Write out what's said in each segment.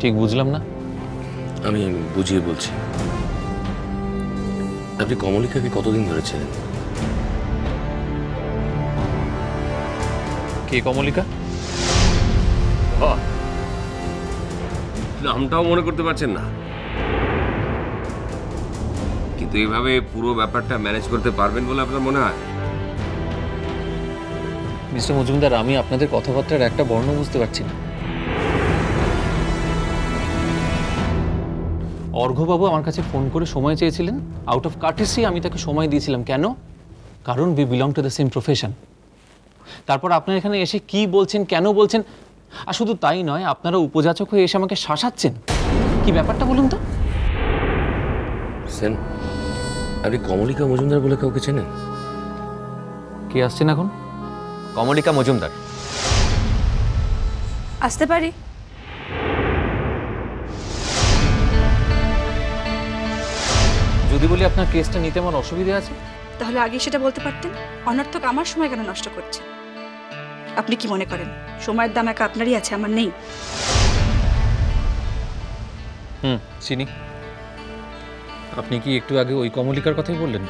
ঠিক বুঝলাম না। আমি বুঝিয়ে বলছি। আপনি কমলিকাকে কতদিন ধরে ছিলেন? কে কমলিকা? নামটাও মনে করতে পারছেন না, কিন্তু এইভাবে পুরো ব্যাপারটা ম্যানেজ করতে পারবেন বলে আপনার মনে হয়? মিস্টার মজুমদার, আমি আপনাদের কথাবার্তার একটা বর্ণ বুঝতে পারছি না। অর্ঘ্যবাবু আমার কাছে ফোন করে সময় চেয়েছিলেন। আউট অফ কার্টেসি আমি তাকে সময় দিয়েছিলাম। কেন? কারণ we belong to the same profession. তারপর আপনার এখানে এসে কি বলছেন, কেন বলছেন, আর শুধু তাই নয়, আপনারা উপযাচক হয়ে এসে আমাকে শাসাচ্ছেন। কি ব্যাপারটা বলুন তো? সেন, আপনি কমলিকা মজুমদার বলে কাউকে চেনেন? কে আসছেন এখন? কমলিকা মজুমদার। আসতে পারি? যদি বলি আপনার কেসটা নিতে আমার অসুবিধা আছে। তাহলে আগে সেটা বলতে পারতেন। অনর্থক আমার সময় কেন নষ্ট করছেন? আপনি কি মনে করেন সময়ের দাম একা আপনারই আছে, আমার নেই? চিনি। আপনি কি একটু আগে ওই কমলিকার কথাই বললেন?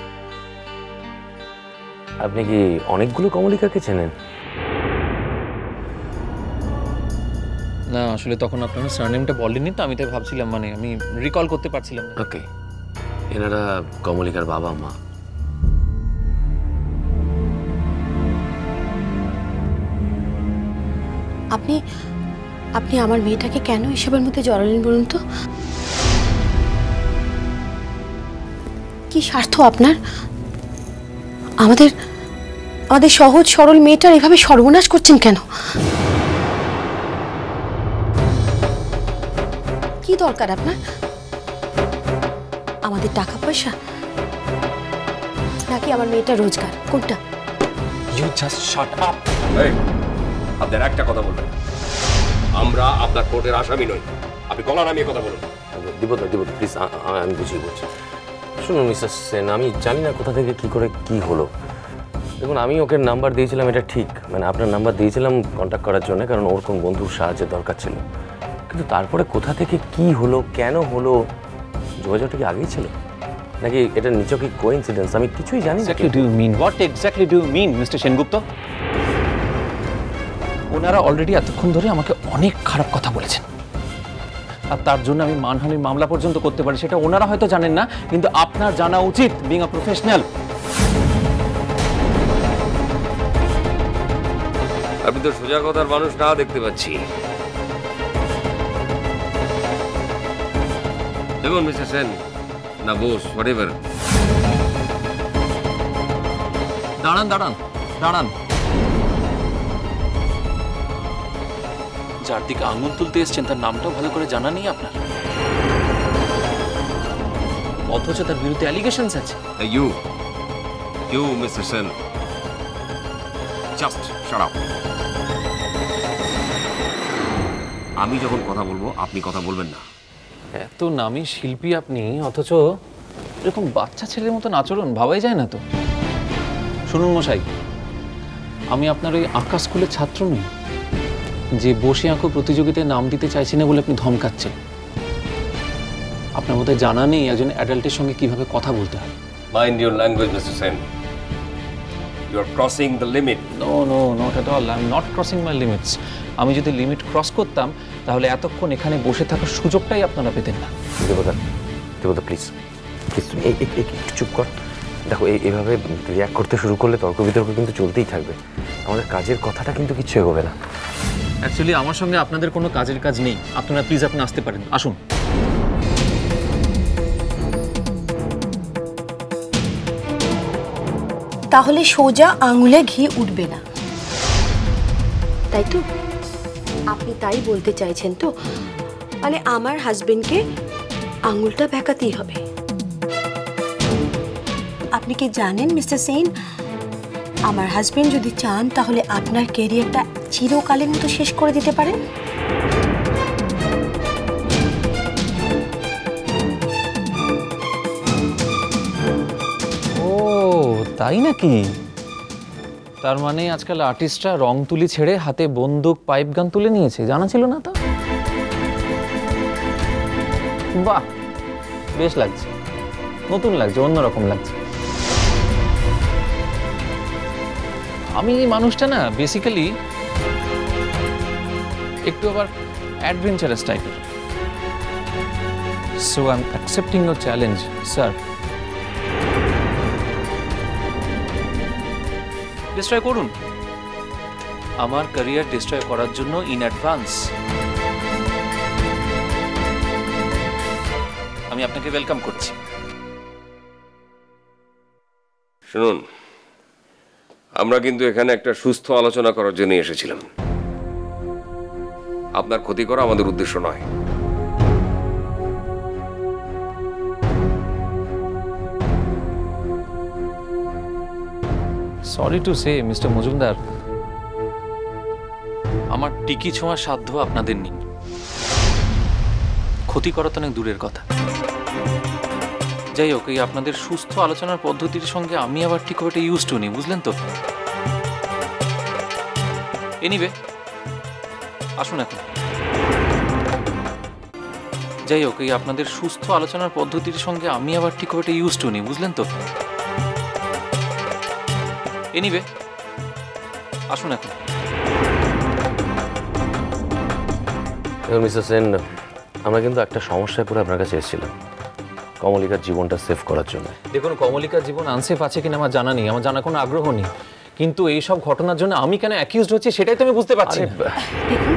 আপনি কি অনেকগুলো কমলিকাকে চেনেন? না, আসলে তখন আপনারা সারনেমটা বলেননি তো, আমি তাই ভাবছিলাম, মানে আমি রিকল করতে পারছিলাম না। ওকে, এনারা কমলিকার বাবা মা। আপনি আপনি আমার মেয়েটাকে কেন এসবের মধ্যে জড়ালেন বলুন তো? কি স্বার্থ আপনার? আমাদের আমাদের সহজ সরল মেয়েটার এভাবে সর্বনাশ করছেন কেন? কি দরকার আপনার? আমাদের টাকা পয়সা নাকি আমার মেয়েটা রোজগার, কোনটা? You just shut up. আপনার একটা কথা বলবেন, আমরা আপনার কোর্টের আসামি নই। আপনি গলা নামিয়ে কথা বলুন। দিবদা প্লিজ, আমি বুঝিয়ে বলছি। শুনুন মিস্টার সেন, আমি জানি না কোথা থেকে কি করে কি হলো। দেখুন, আমি ওকে নাম্বার দিয়েছিলাম, এটা ঠিক, মানে আপনার নাম্বার দিয়েছিলাম কন্ট্যাক্ট করার জন্য, কারণ ওর কোন বন্ধুর সাহায্যের দরকার ছিল। কিন্তু তারপরে কোথা থেকে কি হলো, কেন হলো, যোগাযোগটা কি আগেই ছিল নাকি এটা নিছকই কোইন্সিডেন্স, আমি কিছুই জানি না। Exactly do you mean? What exactly do you mean, Mr. Sengupta? ওনারা অলরেডি এতক্ষণ ধরে আমাকে অনেক খারাপ কথা বলেছেন, আর তার জন্য আমি মানহানির মামলা পর্যন্ত করতে পারি। সেটা ওনারা হয়তো জানেন না, কিন্তু আপনার জানা উচিত, বিং আ প্রফেশনাল। আপনি তো সোজা কথার মানুষ না দেখতে পাচ্ছি। দেখুন মিস্টার সেন, না বোস, হোয়াটএভার। দাঁড়ান দাঁড়ান দাঁড়ান, যার দিকে আঙুল তুলতে এসছেন তার নামটাও ভালো করে জানা নেই আপনার, অথচ তার বিরুদ্ধে অ্যালিগেশনস আছে। You mister Sen, just shut up. আমি যখন কথা বলবো আপনি কথা বলবেন না। এত নামী শিল্পী আপনি, অথচ এরকম বাচ্চা ছেলের মতন আচরণ ভাবাই যায় না তো। শুনুন মশাই, আমি আপনার ওই আঁকা স্কুলের ছাত্র নই যে বসে আঁকো প্রতিযোগিতায় নাম দিতে চাইছি না বলে আপনি ধমকাচ্ছেন। আপনার মধ্যে জানা নেই একজন অ্যাডাল্টের সঙ্গে কিভাবে কথা বলতে হয়। Mind your language mister Sen, you are crossing the limit. No no, not at all, I am not crossing my limits. আমি যদি লিমিট ক্রস করতাম তাহলে এতক্ষণ এখানে বসে থাকার সুযোগটাই আপনারা পেতেন না। দেবদা প্লিজ তুমি একটু চুপ কর। দেখো, এইভাবে রিয়াক্ট করতে শুরু করলে তর্ক বিতর্ক কিন্তু চলতেই থাকবে, আমাদের কাজের কথাটা কিন্তু কিচ্ছু এগোবে না। অ্যাকচুয়ালি আমার সঙ্গে আপনাদের কোনো কাজের কাজ নেই। আপনারা প্লিজ আপনি আসতে পারেন, আসুন। তাহলে সোজা আঙুলে ঘি উঠবে না, তাই তো? আপনি তাই বলতে চাইছেন তো? মানে আমার হাজবেন্ডকে আঙুলটা বেঁকাতেই হবে। আপনি কি জানেন মিস্টার সেন, আমার হাজবেন্ড যদি চান তাহলে আপনার ক্যারিয়ারটা চিরকালের মতো শেষ করে দিতে পারেন। ও তাই নাকি? তার মানে আজকাল আর্টিস্টরা রং তুলি ছেড়ে হাতে বন্দুক পাইপ গান তুলে নিয়েছে, জানা ছিল না তো? বাহ, বেশ লাগছে, নতুন লাগছে, অন্যরকম লাগছে। আমি এই মানুষটা না বেসিক্যালি একটু আবার অ্যাডভেঞ্চারাস টাইপের। So I am accepting your challenge sir. Destroy করুন, আমার ক্যারিয়ার ডিস্ট্রয় করার জন্য ইন অ্যাডভান্স আমি আপনাকে ওয়েলকাম করছি। শুনুন, আমরা কিন্তু এখানে একটা সুস্থ আলোচনা করার জন্য এসেছিলাম। আপনার ক্ষতি করা আমাদের উদ্দেশ্য নয়। Sorry to say mister Majumdar, আমার টিকি ছোঁয়ার সাধ্য আপনাদের নেই। ক্ষতি করা তো অনেক দূরের কথা। যাই হোক, এই আপনাদের সুস্থ আলোচনার পদ্ধতির সঙ্গে আমি আবার ঠিক ওটা ইউজ টু নেই, বুঝলেন তো? এনিওয়ে, আসুন এখন। যাই হোক, এই আপনাদের সুস্থ আলোচনার পদ্ধতির সঙ্গে আমি আবার ঠিক ওটা ইউজ টু নেই, বুঝলেন তো? এনিওয়ে, আসুন এখন। মিস্টার সেন, আমরা কিন্তু একটা সমস্যায় পড়ে আপনার কাছে এসেছিলাম, কমলিকার জীবনটা সেভ করার জন্য। দেখুন, কমলিকার জীবন আনসেফ আছে কিনা আমার জানা নেই, আমার জানা কোনো আগ্রহ নেই, কিন্তু এই সব ঘটনার জন্য আমি কেন অ্যাকিউজড হচ্ছি সেটাই তো আমি বুঝতে পারছি না। দেখুন,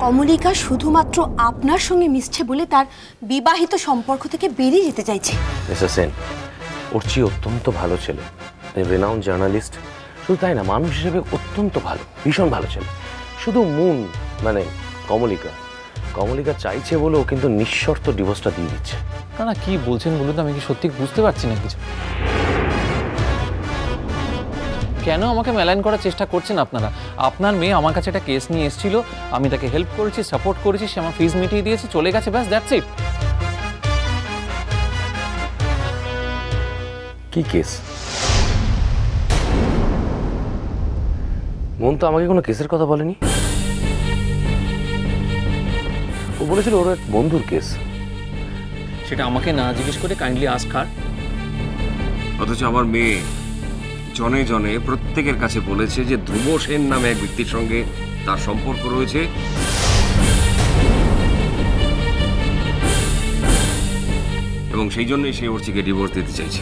কমলিকা শুধুমাত্র আপনার সঙ্গে মিশছে বলে তার বিবাহিত সম্পর্ক থেকে বেরিয়ে যেতে চাইছে। মিস্টার সেন, ওরচি অত্যন্ত ভালো ছেলে, রেনাউন্ড জার্নালিস্ট। শুধু তাই না, মানুষ হিসেবে অত্যন্ত ভালো, ভীষণ ভালো ছেলে। শুধু মানে কমলিকা চাইছে বলে ও কিন্তু নিঃশর্ত ডিভোর্সটা দিয়ে দিচ্ছে। না না, কি বলছেন বলুন তো, আমি কি সত্যি বুঝতে পারছি না কিছু। কেন আমাকে মেলাইন করার চেষ্টা করছেন আপনারা? আপনার মেয়ে আমার কাছে একটা কেস নিয়ে এসেছিল, আমি তাকে হেল্প করেছি, সাপোর্ট করেছি, সে আমার ফিজ মিটিয়ে দিয়েছে, চলে গেছে, ব্যাস, দ্যাটস ইট। কি কেস? মন তো আমাকে কোনো কেসের কথা বলেনি। ও বলেছিল ওর এক বন্ধুর কেস। সেটা আমাকে না জিজ্ঞেস করে কাইন্ডলি আস্ক হার। অথচ আমার মেয়ে জনে জনে প্রত্যেকের কাছে বলেছে যে ধ্রুব সেন নামে এক ব্যক্তির সঙ্গে তার সম্পর্ক রয়েছে, এবং সেই জন্যই সে ওরচিকে ডিভোর্স দিতে চাইছে।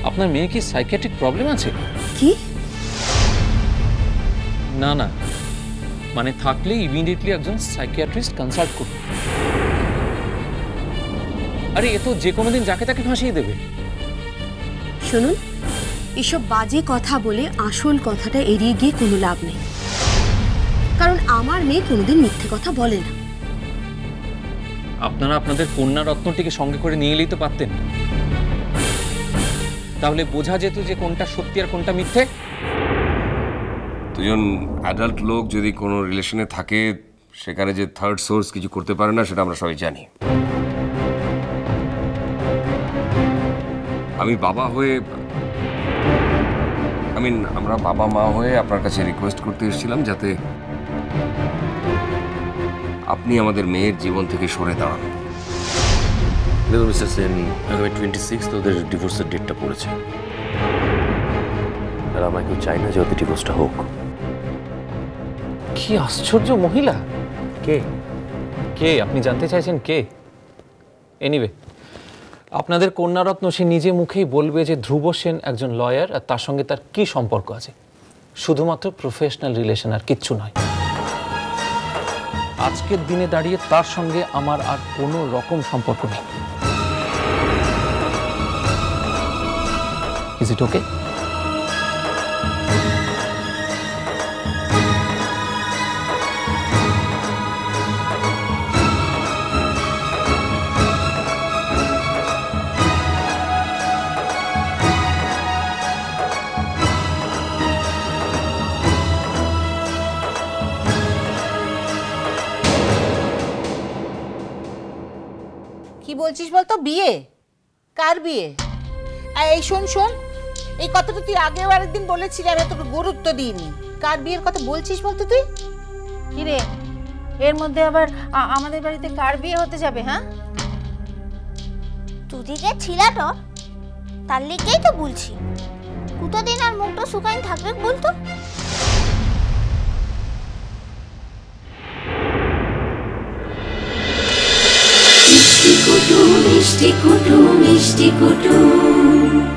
আপনার মেয়ে কি সাইকিয়াট্রিক প্রবলেম আছে? কি? না না, মানে থাকলে ইমিডিয়েটলি একজন সাইকিয়াট্রিস্ট কনসাল্ট করুন। আরে এ তো যে কোনো দিন যাকে তাকে ফাঁসিয়ে দেবে। শুনুন, এসব বাজে কথা বলে আসল কথাটা এড়িয়ে গিয়ে কোনো লাভ নেই, কারণ আমার মেয়ে কোনোদিন মিথ্যে কথা বলে না। আপনারা আপনাদের কন্যা রত্নটিকে সঙ্গে করে নিয়ে এলেই তো পারতেন, তাহলে বোঝা যেত যে কোনটা সত্যি আর কোনটা মিথ্যে। দুজন অ্যাডাল্ট লোক যদি কোনো রিলেশনে থাকে, সেখানে যে থার্ড সোর্স কিছু করতে পারে না সেটা আমরা সবাই জানি। আমরা বাবা মা হয়ে আপনার কাছে রিকোয়েস্ট করতে এসেছিলাম যাতে আপনি আমাদের মেয়ের জীবন থেকে সরে দাঁড়ান। দেখুন মিস্টার সেন, আগামী 26 ওদের ডিভোর্সের ডেটটা পড়েছে, আর আমরা কেউ চাই না যে ওদের ডিভোর্সটা হোক। কি আশ্চর্য মহিলা! কে কে আপনি জানতে চাইছেন কে? এনিওয়ে, আপনাদের কন্যারত্ন সে নিজে মুখেই বলবে যে ধ্রুব সেন একজন লয়ার, আর তার সঙ্গে তার কি সম্পর্ক আছে, শুধুমাত্র প্রফেশনাল রিলেশন, আর কিচ্ছু নয়। আজকের দিনে দাঁড়িয়ে তার সঙ্গে আমার আর কোনো রকম সম্পর্ক নেই। ইজ ইট ওকে? কি বলছিস বলতো? বিয়ে? কার বিয়ে? এই শোন শোন, এই কথাটা তুই আগেও আরেকদিন বলেছিলি, আমি তোকে গুরুত্ব দিইনি। কার বিয়ের কথা বলছিস বলতো তুই? কি রে, এর মধ্যে আবার আমাদের বাড়িতে কার বিয়ে হতে যাবে? হ্যাঁ, দুদিকে ছিলাটো তার লিগেই তো বলছি, কতদিন আর মুখটা শুকাইন থাকবে বলতো? মিষ্টি কুটুম মিষ্টি কুটুম মিষ্টি কুটুম।